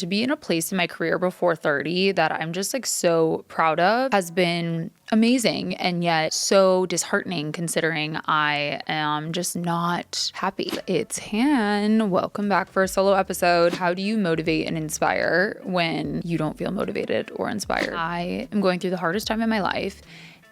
To be in a place in my career before 30 that I'm just like so proud of has been amazing and yet so disheartening considering I am just not happy. It's Han. Welcome back for a solo episode. How do you motivate and inspire when you don't feel motivated or inspired? I am going through the hardest time in my life.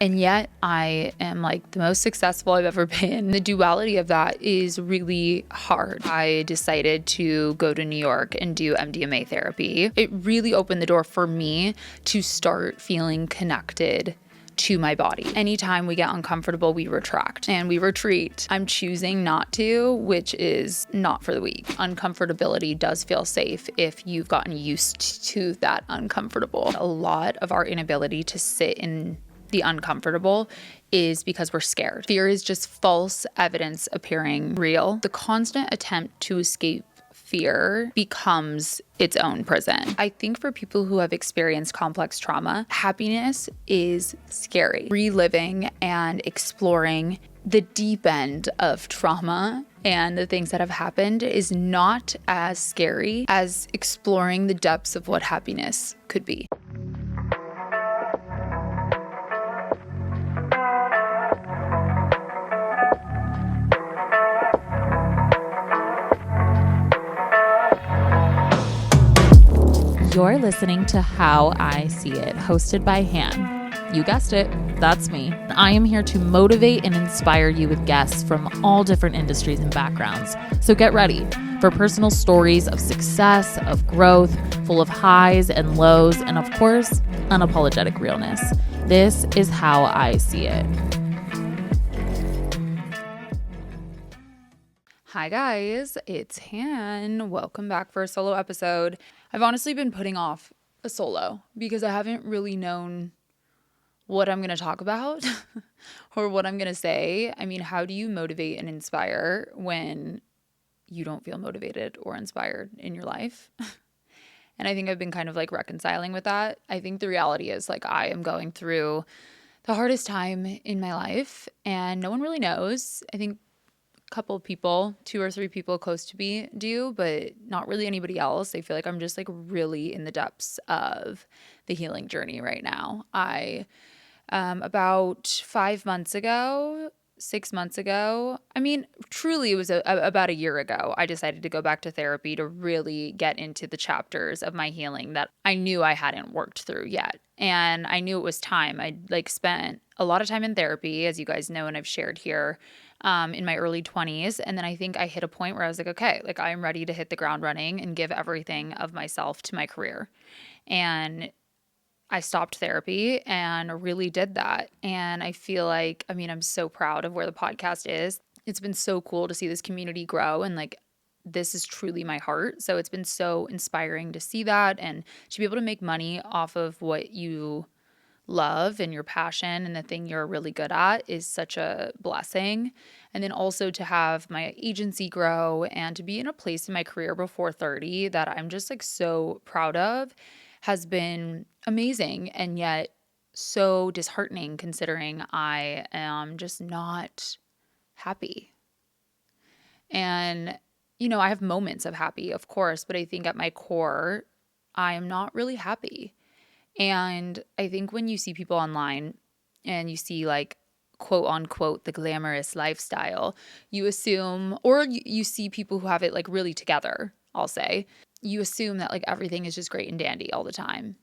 And yet I am like the most successful I've ever been. The duality of that is really hard. I decided to go to New York and do MDMA therapy. It really opened the door for me to start feeling connected to my body. Anytime we get uncomfortable, we retract and we retreat. I'm choosing not to, which is not for the weak. Uncomfortability does feel safe if you've gotten used to that uncomfortable. A lot of our inability to sit in the uncomfortable is because we're scared. Fear is just false evidence appearing real. The constant attempt to escape fear becomes its own prison. I think for people who have experienced complex trauma, happiness is scary. Reliving and exploring the deep end of trauma and the things that have happened is not as scary as exploring the depths of what happiness could be. You're listening to How I See It, hosted by Han. You guessed it, that's me. I am here to motivate and inspire you with guests from all different industries and backgrounds. So get ready for personal stories of success, of growth, full of highs and lows, and of course, unapologetic realness. This is How I See It. Hi guys, it's Han. Welcome back for a solo episode. I've honestly been putting off a solo because I haven't really known what I'm going to talk about or what I'm going to say. I mean, how do you motivate and inspire when you don't feel motivated or inspired in your life? And I think I've been kind of like reconciling with that. I think the reality is like I am going through the hardest time in my life and no one really knows. I think couple of people, 2 or 3 people close to me do, but not really anybody else. I feel like I'm just like really in the depths of the healing journey right now. I about 5 months ago, 6 months ago, I mean, truly it was about a year ago, I decided to go back to therapy to really get into the chapters of my healing that I knew I hadn't worked through yet. And I knew it was time. I'd like spent a lot of time in therapy, as you guys know, and I've shared here, in my early 20s. And then I think I hit a point where I was like, okay, like I'm ready to hit the ground running and give everything of myself to my career. And I stopped therapy and really did that. And I feel like, I mean, I'm so proud of where the podcast is. It's been so cool to see this community grow and like, this is truly my heart. So it's been so inspiring to see that and to be able to make money off of what you love and your passion and the thing you're really good at is such a blessing. And then also to have my agency grow and to be in a place in my career before 30 that I'm just like so proud of has been amazing and yet so disheartening considering I am just not happy. And, you know, I have moments of happy, of course, but I think at my core, I am not really happy. And I think when you see people online and you see like quote unquote the glamorous lifestyle, you assume, or you see people who have it like really together, I'll say, you assume that like everything is just great and dandy all the time.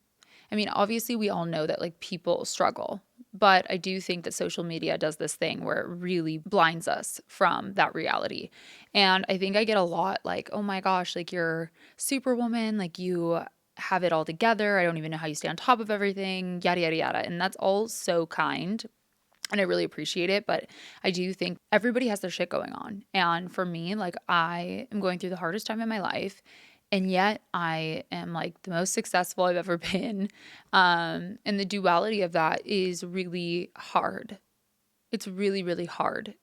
I mean, obviously we all know that like people struggle, but I do think that social media does this thing where it really blinds us from that reality. And I think I get a lot like, oh my gosh, like you're superwoman, like you have it all together. I don't even know how you stay on top of everything, yada, yada, yada. And that's all so kind. And I really appreciate it. But I do think everybody has their shit going on. And for me, like I am going through the hardest time in my life. And yet I am like the most successful I've ever been. And the duality of that is really hard. It's really, really hard.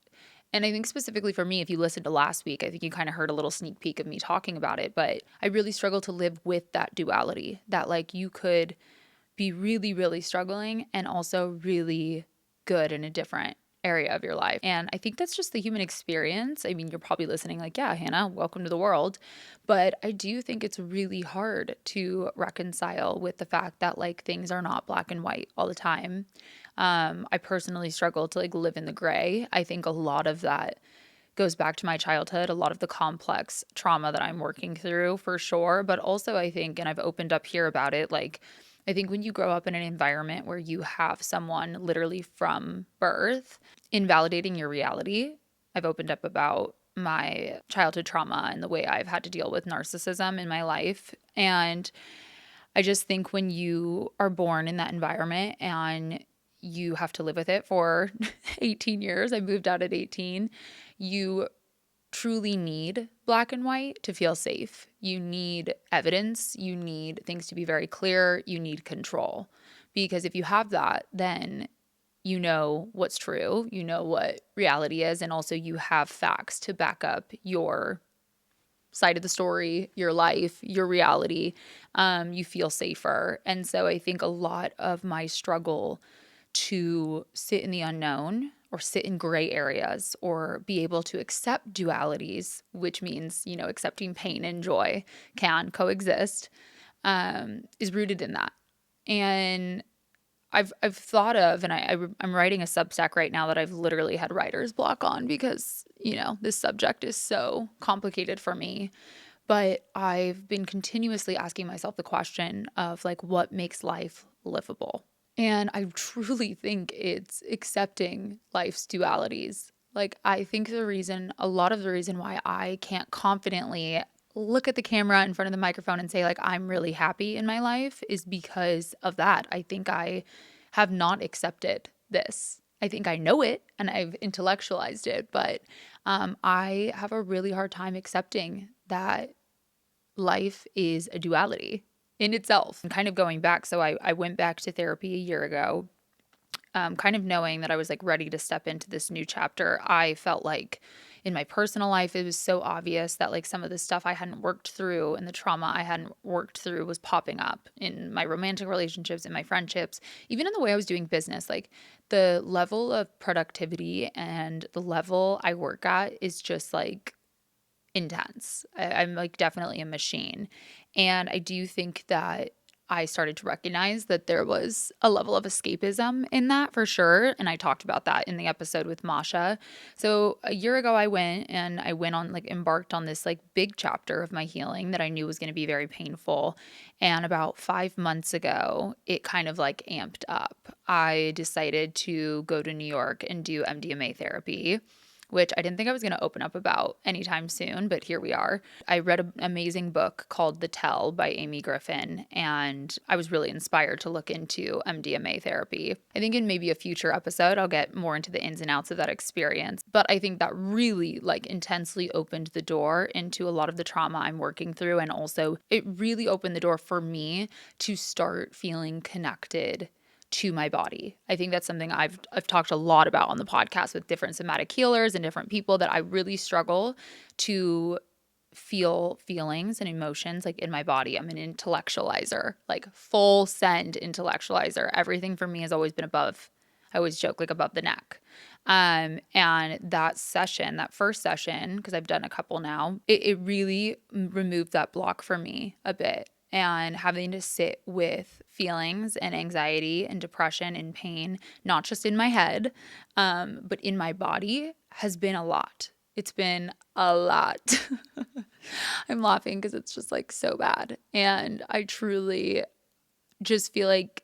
And I think specifically for me, if you listened to last week, I think you kind of heard a little sneak peek of me talking about it, but I really struggle to live with that duality that like you could be really, really struggling and also really good in a different area of your life. And I think that's just the human experience. I mean, you're probably listening like, yeah, Hannah, welcome to the world. But I do think it's really hard to reconcile with the fact that like things are not black and white all the time. I personally struggle to like live in the gray. I think a lot of that goes back to my childhood, a lot of the complex trauma that I'm working through for sure. But also, I think, and I've opened up here about it, like, I think when you grow up in an environment where you have someone literally from birth invalidating your reality, I've opened up about my childhood trauma and the way I've had to deal with narcissism in my life. And I just think when you are born in that environment and you have to live with it for 18 years, I moved out at 18, you truly need black and white to feel safe. You need evidence. You need things to be very clear. You need control. Because if you have that, then you know what's true, you know what reality is, and also you have facts to back up your side of the story, your life, your reality. You feel safer. And so I think a lot of my struggle to sit in the unknown or sit in gray areas or be able to accept dualities, which means, you know, accepting pain and joy can coexist, is rooted in that. And I've thought of, and I'm writing a Substack right now that I've literally had writer's block on because, you know, this subject is so complicated for me. But I've been continuously asking myself the question of like, what makes life livable? And I truly think it's accepting life's dualities. Like, I think a lot of the reason why I can't confidently look at the camera in front of the microphone and say, like, I'm really happy in my life is because of that. I think I have not accepted this. I think I know it and I've intellectualized it, but I have a really hard time accepting that life is a duality in itself. And kind of going back, so I went back to therapy a year ago, kind of knowing that I was like ready to step into this new chapter. I felt like in my personal life, it was so obvious that like some of the stuff I hadn't worked through and the trauma I hadn't worked through was popping up in my romantic relationships, in my friendships, even in the way I was doing business. Like the level of productivity and the level I work at is just like intense. I'm like definitely a machine. And I do think that I started to recognize that there was a level of escapism in that for sure. And I talked about that in the episode with Masha. So a year ago, I went on like embarked on this like big chapter of my healing that I knew was going to be very painful. And about 5 months ago, it kind of like amped up. I decided to go to New York and do MDMA therapy, which I didn't think I was going to open up about anytime soon, but here we are. I read an amazing book called The Tell by Amy Griffin, and I was really inspired to look into MDMA therapy. I think in maybe a future episode, I'll get more into the ins and outs of that experience, but I think that really like intensely opened the door into a lot of the trauma I'm working through, and also it really opened the door for me to start feeling connected to my body. I think that's something I've talked a lot about on the podcast with different somatic healers and different people, that I really struggle to feel feelings and emotions like in my body. I'm an intellectualizer, like full send intellectualizer. Everything for me has always been above. I always joke like above the neck. And that session, that first session, because I've done a couple now, it really removed that block for me a bit. And having to sit with feelings and anxiety and depression and pain, not just in my head, but in my body, has been a lot. It's been a lot. I'm laughing because it's just like so bad. And I truly just feel like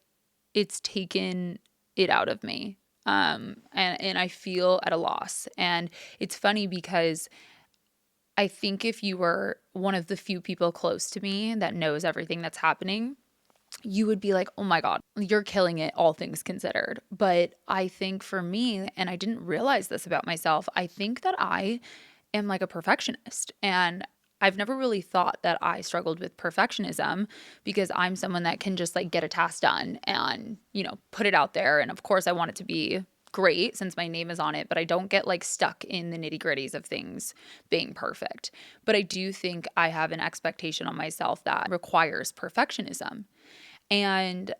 it's taken it out of me. And I feel at a loss. And it's funny because I think if you were one of the few people close to me that knows everything that's happening, you would be like, oh my God, you're killing it, all things considered. But I think for me, and I didn't realize this about myself, I think that I am like a perfectionist. And I've never really thought that I struggled with perfectionism because I'm someone that can just like get a task done and, you know, put it out there. And of course, I want it to be great since my name is on it, but I don't get like stuck in the nitty gritties of things being perfect. But I do think I have an expectation on myself that requires perfectionism. And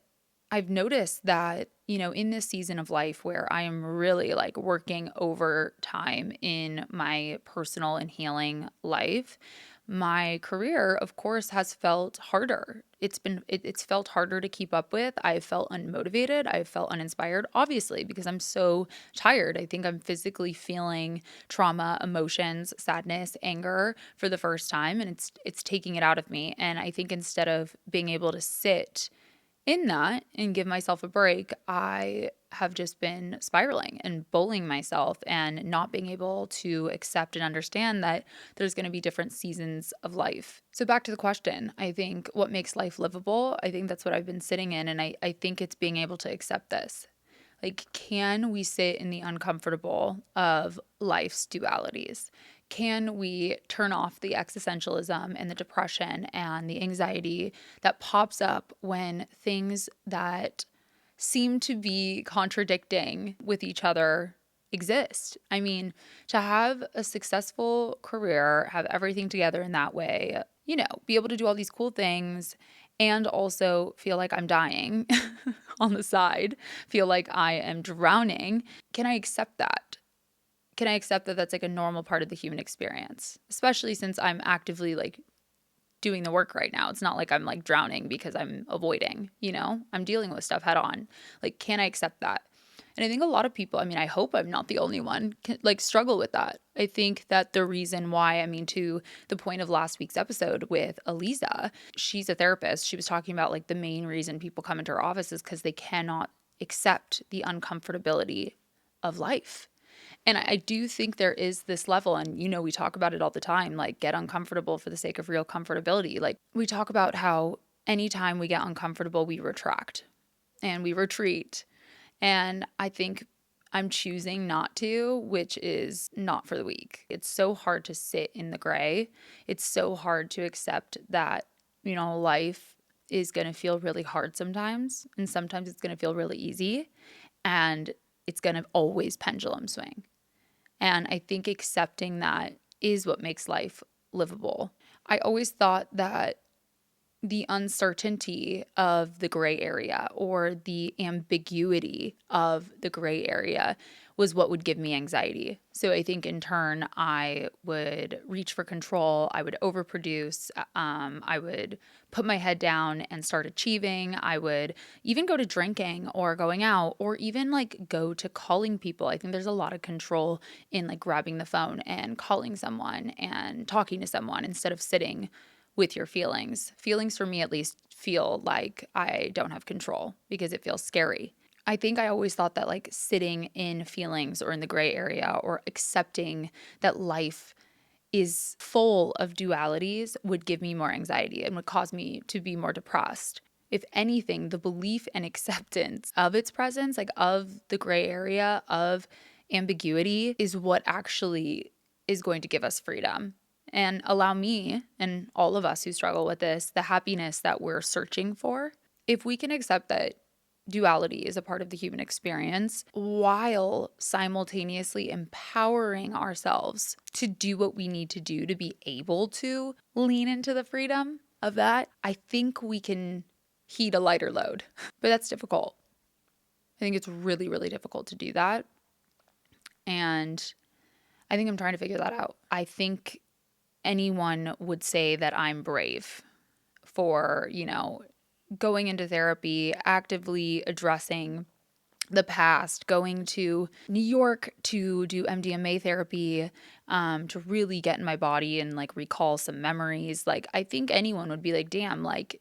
I've noticed that, in this season of life where I am really like working overtime in my personal and healing life, my career, of course, has felt harder. It's felt harder to keep up with. I've felt unmotivated. I've felt uninspired, obviously, because I'm so tired. I think I'm physically feeling trauma, emotions, sadness, anger for the first time, and it's taking it out of me. And I think instead of being able to sit in that and give myself a break, I have just been spiraling and bullying myself and not being able to accept and understand that there's going to be different seasons of life. So, back to the question, I think what makes life livable, I think that's what I've been sitting in. And I think it's being able to accept this. Like, can we sit in the uncomfortable of life's dualities? Can we turn off the existentialism and the depression and the anxiety that pops up when things that seem to be contradicting with each other exist? I mean, to have a successful career, have everything together in that way, be able to do all these cool things and also feel like I'm dying on the side, feel like I am drowning. Can I accept that? Can I accept that that's like a normal part of the human experience? Especially since I'm actively like doing the work right now. It's not like I'm like drowning because I'm avoiding, I'm dealing with stuff head on. Like, can I accept that? And I think a lot of people, I mean, I hope I'm not the only one, can, like struggle with that. I think that the reason why, I mean, to the point of last week's episode with Aliza, she's a therapist. She was talking about like the main reason people come into her office is because they cannot accept the uncomfortability of life. And I do think there is this level, and we talk about it all the time, like get uncomfortable for the sake of real comfortability. Like we talk about how anytime we get uncomfortable, we retract and we retreat. And I think I'm choosing not to, which is not for the weak. It's so hard to sit in the gray. It's so hard to accept that, life is going to feel really hard sometimes, and sometimes it's going to feel really easy, and it's going to always pendulum swing. And I think accepting that is what makes life livable. I always thought that the uncertainty of the gray area or the ambiguity of the gray area was what would give me anxiety. So I think in turn, I would reach for control. I would overproduce. I would put my head down and start achieving. I would even go to drinking or going out or even like go to calling people. I think there's a lot of control in like grabbing the phone and calling someone and talking to someone instead of sitting with your feelings. Feelings for me at least feel like I don't have control because it feels scary. I think I always thought that like sitting in feelings or in the gray area or accepting that life is full of dualities would give me more anxiety and would cause me to be more depressed. If anything, the belief and acceptance of its presence, like of the gray area, of ambiguity, is what actually is going to give us freedom and allow me and all of us who struggle with this, the happiness that we're searching for. If we can accept that duality is a part of the human experience while simultaneously empowering ourselves to do what we need to do to be able to lean into the freedom of that, I think we can heat a lighter load. But that's difficult. I think it's really, really difficult to do that. And I think I'm trying to figure that out. I think anyone would say that I'm brave for, going into therapy, actively addressing the past, going to New York to do MDMA therapy, to really get in my body and like recall some memories. Like, I think anyone would be like, damn, like,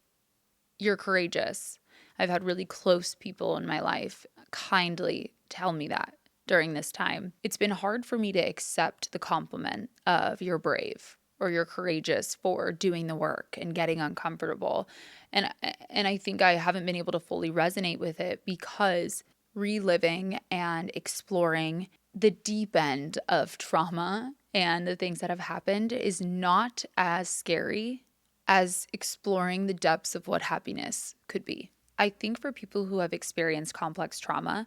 you're courageous. I've had really close people in my life kindly tell me that during this time. It's been hard for me to accept the compliment of you're brave or you're courageous for doing the work and getting uncomfortable. And I think I haven't been able to fully resonate with it because reliving and exploring the deep end of trauma and the things that have happened is not as scary as exploring the depths of what happiness could be. I think for people who have experienced complex trauma,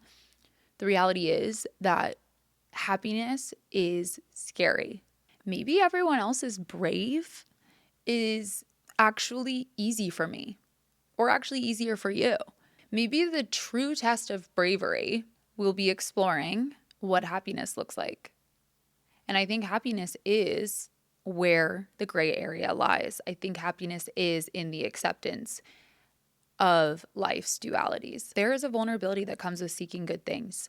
the reality is that happiness is scary. Maybe everyone else's brave is actually easy for me, or actually easier for you. Maybe the true test of bravery will be exploring what happiness looks like. And I think happiness is where the gray area lies. I think happiness is in the acceptance of life's dualities. There is a vulnerability that comes with seeking good things.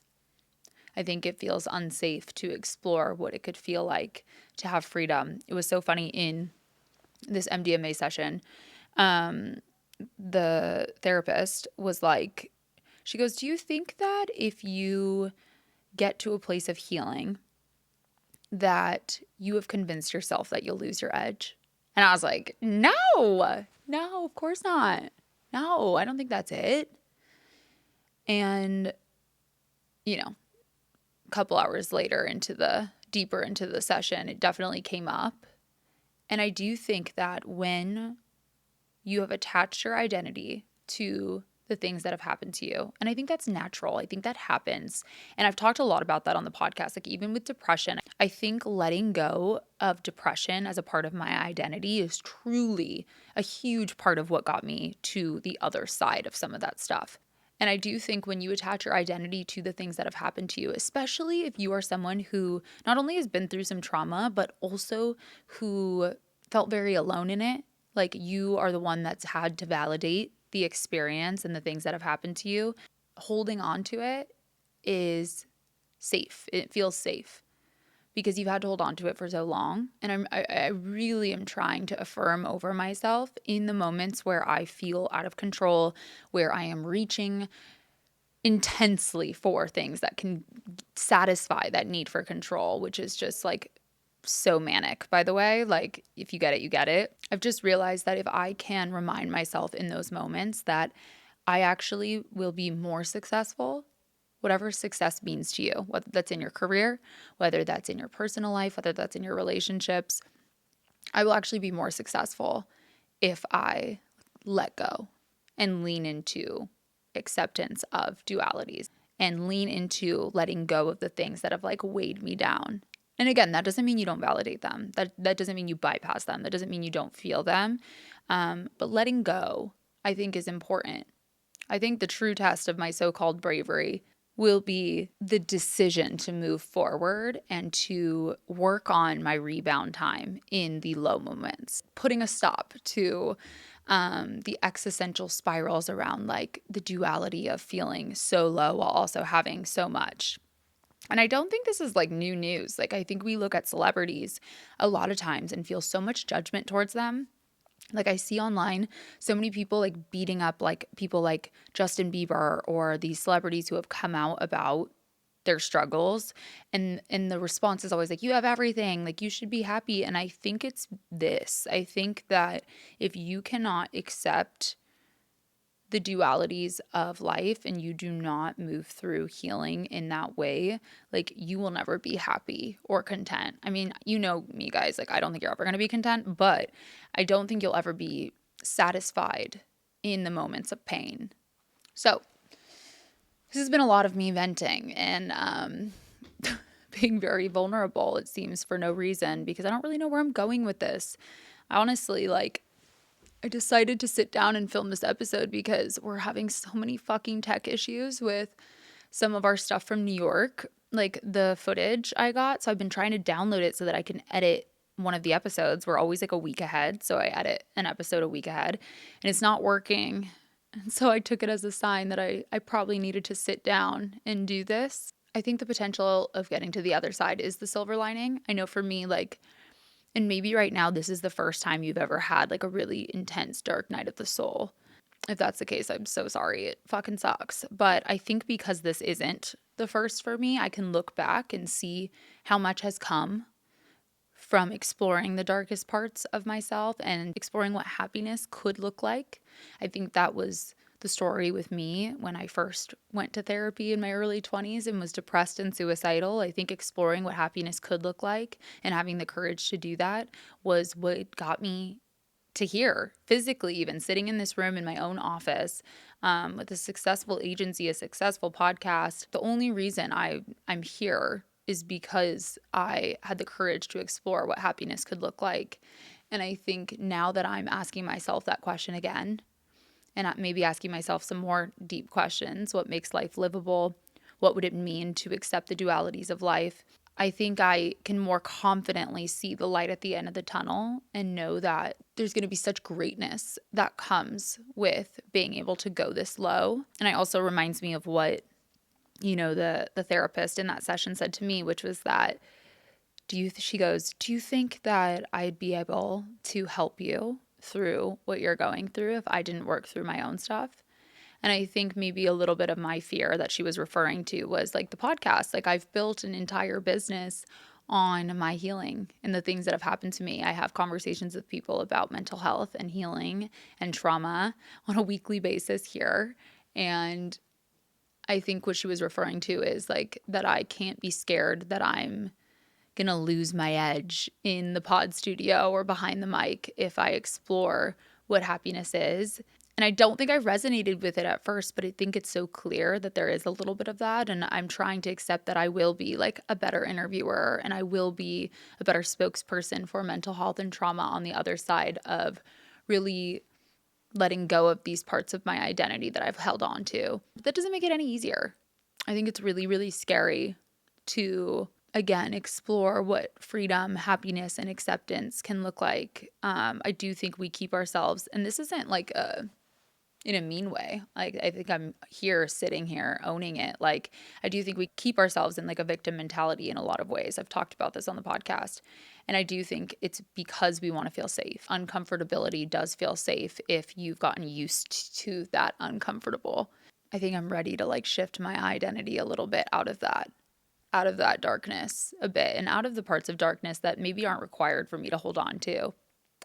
I think it feels unsafe to explore what it could feel like to have freedom. It was so funny in this MDMA session. The therapist was like, she goes, "Do you think that if you get to a place of healing, that you have convinced yourself that you'll lose your edge?" And I was like, no, of course not. No, I don't think that's it. And, a couple hours later deeper into the session, it definitely came up. And I do think that when you have attached your identity to the things that have happened to you, and I think that's natural. I think that happens. And I've talked a lot about that on the podcast, like even with depression. I think letting go of depression as a part of my identity is truly a huge part of what got me to the other side of some of that stuff. And I do think when you attach your identity to the things that have happened to you, especially if you are someone who not only has been through some trauma, but also who felt very alone in it, like you are the one that's had to validate the experience and the things that have happened to you, holding on to it is safe. It feels safe because you've had to hold on to it for so long. And I really am trying to affirm over myself in the moments where I feel out of control, where I am reaching intensely for things that can satisfy that need for control, which is just like so manic, by the way. Like, if you get it, you get it. I've just realized that if I can remind myself in those moments that I actually will be more successful, whatever success means to you, whether that's in your career, whether that's in your personal life, whether that's in your relationships, I will actually be more successful if I let go and lean into acceptance of dualities and lean into letting go of the things that have like weighed me down. And again, that doesn't mean you don't validate them. That doesn't mean you bypass them. That doesn't mean you don't feel them. But letting go, I think, is important. I think the true test of my so-called bravery will be the decision to move forward and to work on my rebound time in the low moments, putting a stop to the existential spirals around like the duality of feeling so low while also having so much. And I don't think this is like new news. Like, I think we look at celebrities a lot of times and feel so much judgment towards them. Like, I see online so many people like beating up like people like Justin Bieber or these celebrities who have come out about their struggles, and the response is always like, you have everything, like you should be happy. And I think it's this. I think that if you cannot accept the dualities of life and you do not move through healing in that way, like you will never be happy or content. I mean, you know me, guys, like I don't think you're ever going to be content, but I don't think you'll ever be satisfied in the moments of pain. So this has been a lot of me venting and being very vulnerable, it seems, for no reason, because I don't really know where I'm going with this. I honestly, like, I decided to sit down and film this episode because we're having so many fucking tech issues with some of our stuff from New York, like the footage I got. So I've been trying to download it so that I can edit one of the episodes. We're always like a week ahead. So I edit an episode a week ahead and it's not working. And so I took it as a sign that I probably needed to sit down and do this. I think the potential of getting to the other side is the silver lining. I know for me, like, and maybe right now this is the first time you've ever had like a really intense dark night of the soul. If that's the case, I'm so sorry. It fucking sucks. But I think because this isn't the first for me, I can look back and see how much has come from exploring the darkest parts of myself and exploring what happiness could look like. I think that was the story with me when I first went to therapy in my early 20s and was depressed and suicidal. I think exploring what happiness could look like and having the courage to do that was what got me to here, physically, even sitting in this room in my own office with a successful agency, a successful podcast. The only reason I'm here is because I had the courage to explore what happiness could look like. And I think now that I'm asking myself that question again, and maybe asking myself some more deep questions. What makes life livable? What would it mean to accept the dualities of life? I think I can more confidently see the light at the end of the tunnel and know that there's going to be such greatness that comes with being able to go this low. And it also reminds me of what, the therapist in that session said to me, which was that she goes, "Do you think that I'd be able to help you through what you're going through if I didn't work through my own stuff?" And I think maybe a little bit of my fear that she was referring to was like the podcast. Like, I've built an entire business on my healing and the things that have happened to me. I have conversations with people about mental health and healing and trauma on a weekly basis here. And I think what she was referring to is like that I can't be scared that I'm going to lose my edge in the pod studio or behind the mic if I explore what happiness is. And I don't think I resonated with it at first, but I think it's so clear that there is a little bit of that. And I'm trying to accept that I will be like a better interviewer and I will be a better spokesperson for mental health and trauma on the other side of really letting go of these parts of my identity that I've held on to. But that doesn't make it any easier. I think it's really, really scary to, again, explore what freedom, happiness, and acceptance can look like. I do think we keep ourselves, and this isn't like in a mean way. Like, I think I'm sitting here owning it. Like, I do think we keep ourselves in like a victim mentality in a lot of ways. I've talked about this on the podcast. And I do think it's because we want to feel safe. Uncomfortability does feel safe if you've gotten used to that uncomfortable. I think I'm ready to like shift my identity a little bit out of that darkness a bit and out of the parts of darkness that maybe aren't required for me to hold on to.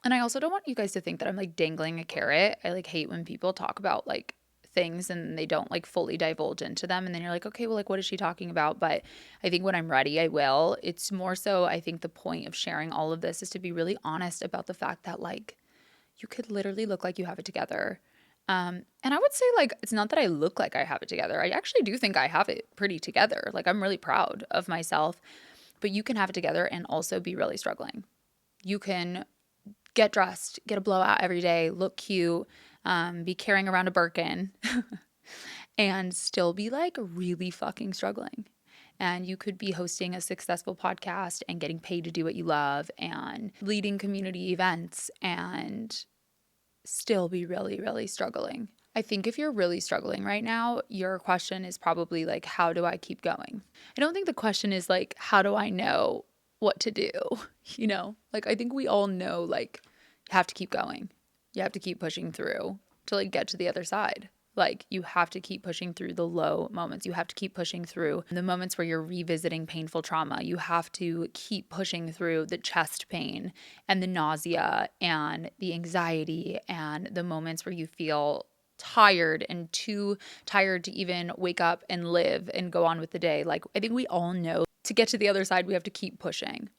And I also don't want you guys to think that I'm like dangling a carrot. I like hate when people talk about like things and they don't like fully divulge into them. And then you're like, okay, well, like, what is she talking about? But I think when I'm ready, I will. It's more so, I think the point of sharing all of this is to be really honest about the fact that like you could literally look like you have it together. And I would say like, it's not that I look like I have it together. I actually do think I have it pretty together. Like, I'm really proud of myself, but you can have it together and also be really struggling. You can get dressed, get a blowout every day, look cute, be carrying around a Birkin and still be like really fucking struggling. And you could be hosting a successful podcast and getting paid to do what you love and leading community events and still be really, really struggling. I think if you're really struggling right now, your question is probably like, how do I keep going? I don't think the question is like, how do I know what to do? Like, I think we all know, like, you have to keep going. You have to keep pushing through to like get to the other side. Like, you have to keep pushing through the low moments. You have to keep pushing through the moments where you're revisiting painful trauma. You have to keep pushing through the chest pain and the nausea and the anxiety and the moments where you feel tired and too tired to even wake up and live and go on with the day. Like, I think we all know to get to the other side, we have to keep pushing.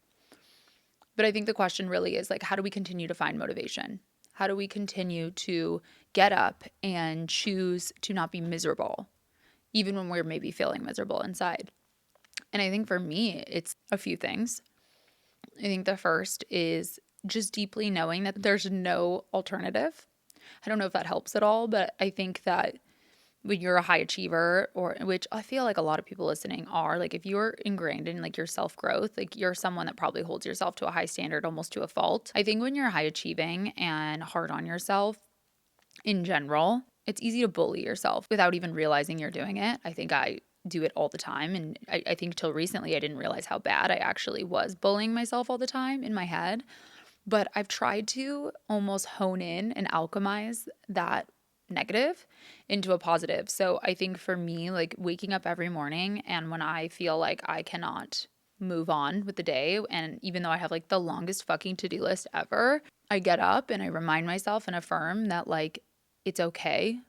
But I think the question really is like, how do we continue to find motivation? How do we continue to get up and choose to not be miserable, even when we're maybe feeling miserable inside? And I think for me, it's a few things. I think the first is just deeply knowing that there's no alternative. I don't know if that helps at all, but I think that when you're a high achiever, or which I feel like a lot of people listening are, like, if you're ingrained in like your self-growth, like you're someone that probably holds yourself to a high standard almost to a fault. I think when you're high achieving and hard on yourself in general, it's easy to bully yourself without even realizing you're doing it. I think I do it all the time. And I think till recently, I didn't realize how bad I actually was bullying myself all the time in my head. But I've tried to almost hone in and alchemize that negative into a positive. So I think for me, like waking up every morning and when I feel like I cannot move on with the day, and even though I have like the longest fucking to-do list ever, I get up and I remind myself and affirm that like it's okay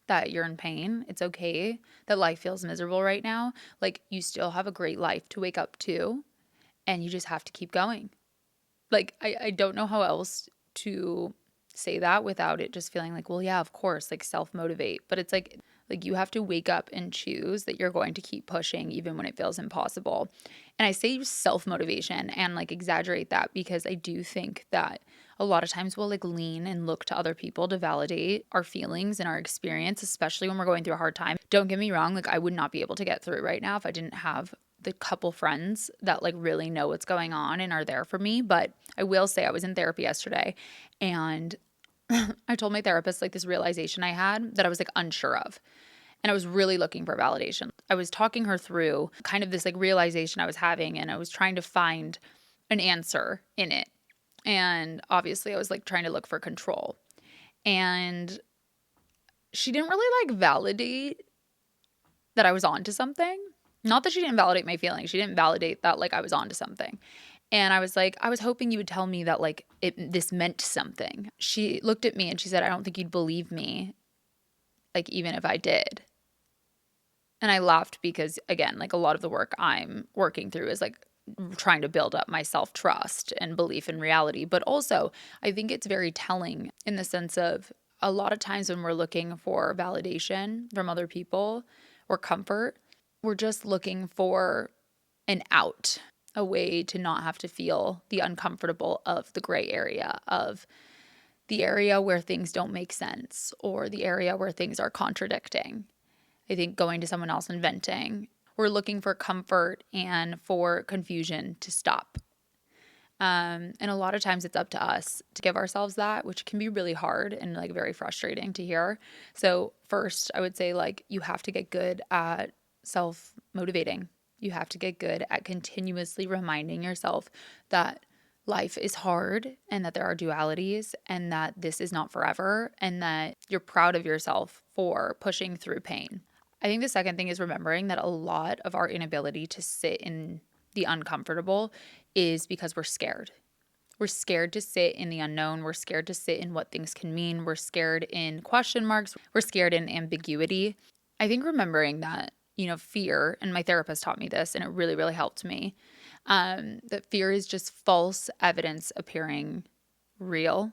that you're in pain. It's okay that life feels miserable right now. Like, you still have a great life to wake up to, and you just have to keep going. Like, I don't know how else to say that without it just feeling like, well, yeah, of course, like self-motivate. But it's like you have to wake up and choose that you're going to keep pushing even when it feels impossible. And I say self-motivation and like exaggerate that because I do think that a lot of times we'll like lean and look to other people to validate our feelings and our experience, especially when we're going through a hard time. Don't get me wrong, like I would not be able to get through right now if I didn't have the couple friends that like really know what's going on and are there for me. But I will say I was in therapy yesterday, and I told my therapist like this realization I had that I was like unsure of. And I was really looking for validation. I was talking her through kind of this like realization I was having, and I was trying to find an answer in it. And obviously I was like trying to look for control. And she didn't really like validate that I was onto something. Not that she didn't validate my feelings. She didn't validate that like I was onto something. And I was like, I was hoping you would tell me that like this meant something. She looked at me and she said, I don't think you'd believe me, like even if I did. And I laughed because, again, like a lot of the work I'm working through is like trying to build up my self-trust and belief in reality. But also, I think it's very telling in the sense of a lot of times when we're looking for validation from other people or comfort, we're just looking for an out, a way to not have to feel the uncomfortable of the gray area, of the area where things don't make sense or the area where things are contradicting. I think going to someone else and venting. We're looking for comfort and for confusion to stop. And a lot of times it's up to us to give ourselves that, which can be really hard and like very frustrating to hear. So first, I would say like you have to get good at self-motivating. You have to get good at continuously reminding yourself that life is hard and that there are dualities and that this is not forever and that you're proud of yourself for pushing through pain. I think the second thing is remembering that a lot of our inability to sit in the uncomfortable is because we're scared. We're scared to sit in the unknown. We're scared to sit in what things can mean. We're scared in question marks. We're scared in ambiguity. I think remembering that, fear, and my therapist taught me this, and it really, really helped me, that fear is just false evidence appearing real.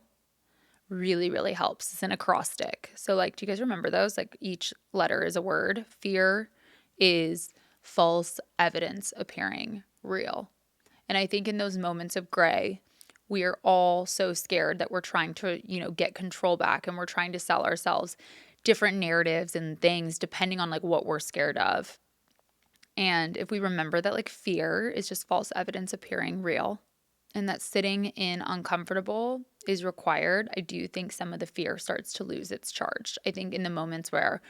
Really, really helps. It's an acrostic. So like, do you guys remember those? Like each letter is a word. Fear is false evidence appearing real. And I think in those moments of gray, we are all so scared that we're trying to, get control back, and we're trying to sell ourselves different narratives and things depending on like what we're scared of. And if we remember that like fear is just false evidence appearing real, and that sitting in uncomfortable is required, I do think some of the fear starts to lose its charge. I think in the moments where,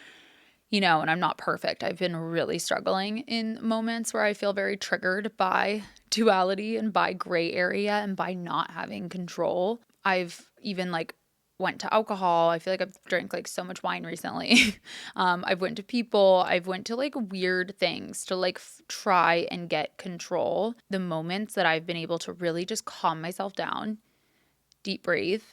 and I'm not perfect, I've been really struggling in moments where I feel very triggered by duality and by gray area and by not having control. I've even like went to alcohol. I feel like I've drank like so much wine recently. I've went to people. I've went to like weird things to like try and get control. The moments that I've been able to really just calm myself down, deep breathe,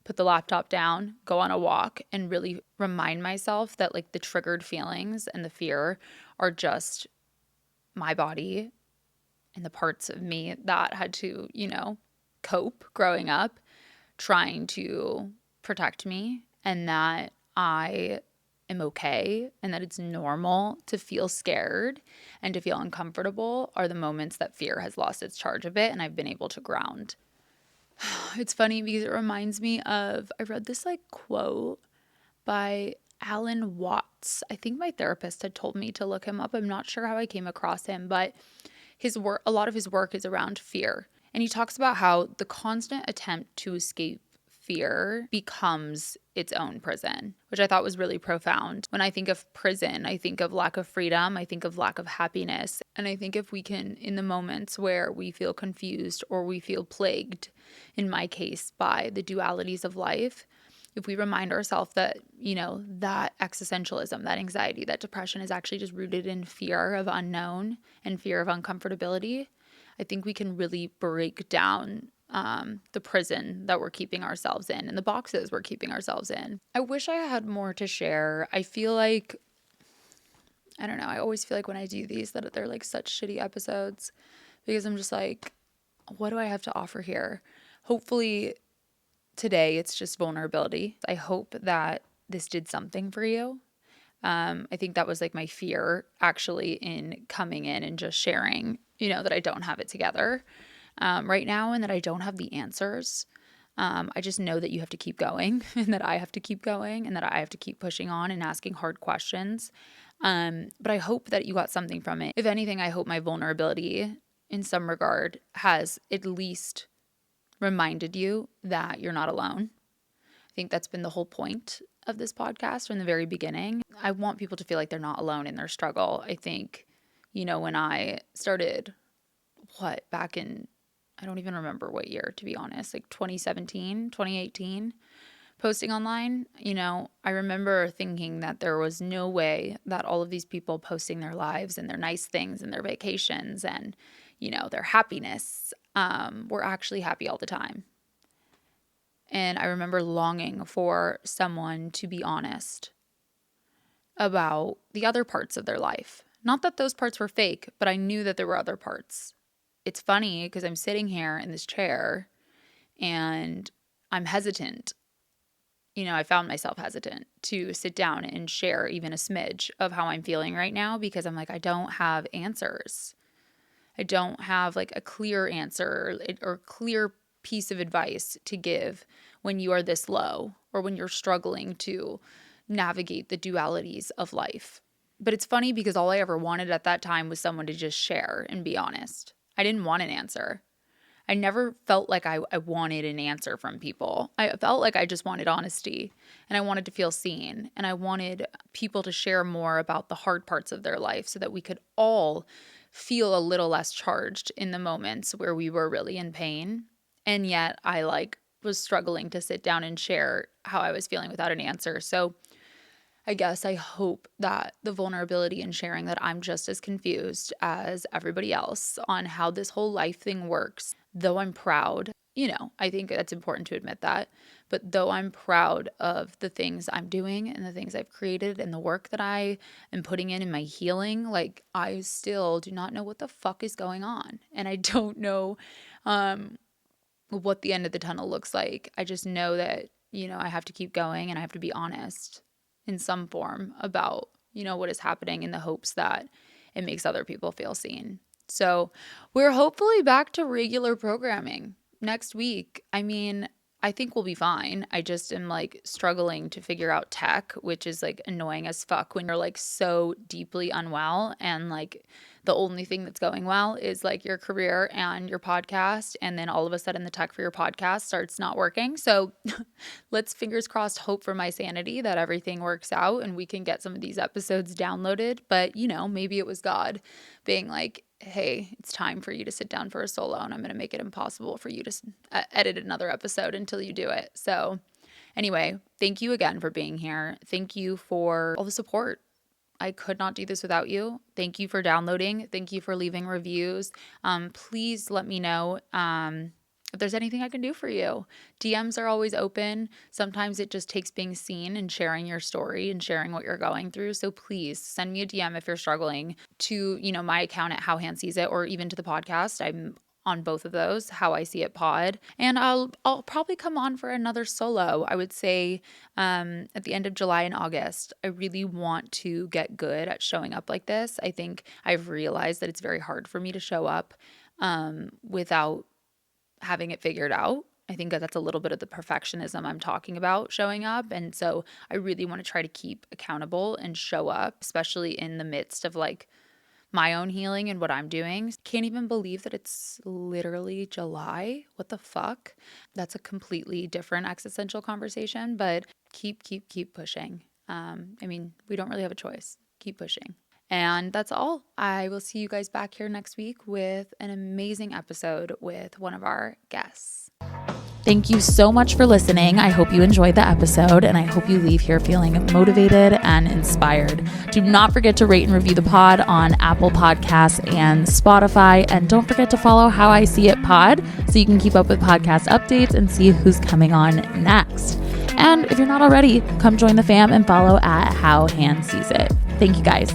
put the laptop down, go on a walk, and really remind myself that like the triggered feelings and the fear are just my body and the parts of me that had to, cope growing up, trying to protect me, and that I am okay and that it's normal to feel scared and to feel uncomfortable are the moments that fear has lost its charge a bit and I've been able to ground. It's funny because it reminds me of, I read this like quote by Alan Watts. I think my therapist had told me to look him up. I'm not sure how I came across him, but his work, a lot of his work is around fear. And he talks about how the constant attempt to escape fear becomes its own prison, which I thought was really profound. When I think of prison, I think of lack of freedom, I think of lack of happiness. And I think if we can, in the moments where we feel confused or we feel plagued, in my case, by the dualities of life, if we remind ourselves that, that existentialism, that anxiety, that depression is actually just rooted in fear of unknown and fear of uncomfortability, I think we can really break down the prison that we're keeping ourselves in and the boxes we're keeping ourselves in. I wish I had more to share. I feel like, I don't know, I always feel like when I do these that they're like such shitty episodes because I'm just like, what do I have to offer here? Hopefully today it's just vulnerability. I hope that this did something for you. I think that was like my fear actually in coming in and just sharing, that I don't have it together right now and that I don't have the answers. I just know that you have to keep going and that I have to keep going and that I have to keep pushing on and asking hard questions. But I hope that you got something from it. If anything, I hope my vulnerability in some regard has at least reminded you that you're not alone. I think that's been the whole point of this podcast from the very beginning. I want people to feel like they're not alone in their struggle. I think, when I started, back in, I don't even remember what year, to be honest, like 2017, 2018, posting online, I remember thinking that there was no way that all of these people posting their lives and their nice things and their vacations and, their happiness, were actually happy all the time. And I remember longing for someone to be honest about the other parts of their life. Not that those parts were fake, but I knew that there were other parts. It's funny because I'm sitting here in this chair and I'm hesitant. I found myself hesitant to sit down and share even a smidge of how I'm feeling right now because I'm like, I don't have answers. I don't have like a clear answer or clear piece of advice to give when you are this low or when you're struggling to navigate the dualities of life. But it's funny because all I ever wanted at that time was someone to just share and be honest. I didn't want an answer. I never felt like I wanted an answer from people. I felt like I just wanted honesty and I wanted to feel seen and I wanted people to share more about the hard parts of their life so that we could all feel a little less charged in the moments where we were really in pain. And yet I was struggling to sit down and share how I was feeling without an answer. So I guess I hope that the vulnerability in sharing that I'm just as confused as everybody else on how this whole life thing works, though I'm proud, I think that's important to admit that, but though I'm proud of the things I'm doing and the things I've created and the work that I am putting in my healing, I still do not know what the fuck is going on. And I don't know, what the end of the tunnel looks like. I just know that, I have to keep going and I have to be honest in some form about, what is happening in the hopes that it makes other people feel seen. So we're hopefully back to regular programming next week. I mean, I think we'll be fine. I just am struggling to figure out tech, which is annoying as fuck when you're so deeply unwell and the only thing that's going well is your career and your podcast. And then all of a sudden the tech for your podcast starts not working. So let's fingers crossed hope for my sanity that everything works out and we can get some of these episodes downloaded. But maybe it was God being hey, it's time for you to sit down for a solo and I'm going to make it impossible for you to edit another episode until you do it. So anyway, thank you again for being here. Thank you for all the support. I could not do this without you. Thank you for downloading. Thank you for leaving reviews. Please let me know if there's anything I can do for you. DMs are always open. Sometimes it just takes being seen and sharing your story and sharing what you're going through. So please send me a DM if you're struggling to, my account at How Han Sees It or even to the podcast. I'm on both of those, How I See It Pod. And I'll probably come on for another solo. I would say at the end of July and August. I really want to get good at showing up like this. I think I've realized that it's very hard for me to show up without having it figured out. I think that that's a little bit of the perfectionism I'm talking about showing up. And so I really want to try to keep accountable and show up, especially in the midst of my own healing and what I'm doing. Can't even believe that it's literally July. What the fuck? That's a completely different existential conversation, but keep pushing. We don't really have a choice. Keep pushing. And that's all. I will see you guys back here next week with an amazing episode with one of our guests. Thank you so much for listening. I hope you enjoyed the episode and I hope you leave here feeling motivated and inspired. Do not forget to rate and review the pod on Apple Podcasts and Spotify. And don't forget to follow How I See It Pod so you can keep up with podcast updates and see who's coming on next. And if you're not already, come join the fam and follow at How Han Sees It. Thank you guys.